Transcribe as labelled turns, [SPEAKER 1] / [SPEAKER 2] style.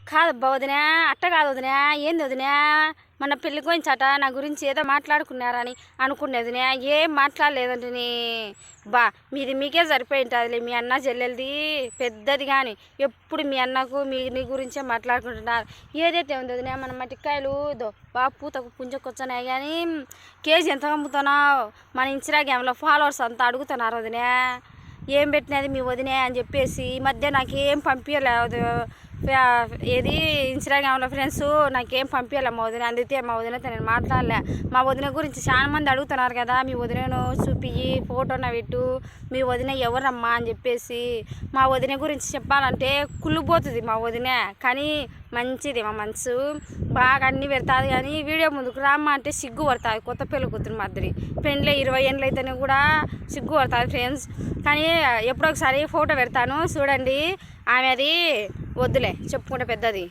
[SPEAKER 1] కాదబ్బా వదినా, అట్ట కాదు వదినా. ఏంది వదినా, మన పెళ్లి గురించట నా గురించి ఏదో మాట్లాడుకున్నారని అనుకునేది వదినా. ఏం మాట్లాడలేదంటే బా మీది మీకే సరిపోయి ఉంటుందిలే. మీ అన్న చెల్లెలది పెద్దది కానీ ఎప్పుడు మీ అన్నకు నీ గురించే మాట్లాడుకుంటున్నారు. ఏదైతే ఉంది వదినా, మన మట్టికాయలు బాగా పూతకు పుంజకొచ్చున్నాయి కానీ కేజీ ఎంత అమ్ముతున్నావు? మన ఇన్స్టాగ్రామ్లో ఫాలోవర్స్ అంతా అడుగుతున్నారు వదినా, ఏం పెట్టినది మీ వదినే అని చెప్పేసి. ఈ మధ్య నాకేం పంపించలేదు, ఏది ఇన్స్టాగ్రామ్లో ఫ్రెండ్స్ నాకేం పంపించాలి మా వదిన. అందుకే మా వదినతో నేను మాట్లాడలే. మా వదిన గురించి చాలా మంది అడుగుతున్నారు కదా, మీ వదినను చూపించి ఫోటోన పెట్టు, మీ వదిన ఎవరమ్మా అని చెప్పేసి. మా వదిన గురించి చెప్పాలంటే కుళ్ళిపోతుంది మా వదిన, కానీ మంచిది మా మనసు. బాగా అన్నీ పెడతాది కానీ వీడియో ముందుకు రామ్మ అంటే సిగ్గు పడుతుంది. కొత్త పెళ్ళి కూతురు మాదిరి పెళ్ళి 20 ఏళ్ళు అయితేనే కూడా సిగ్గు పడుతుంది ఫ్రెండ్స్. కానీ ఎప్పుడో ఒకసారి ఫోటో పెడతాను చూడండి. ఆమె అది వద్దులే చెప్పుకుంటే పెద్దది.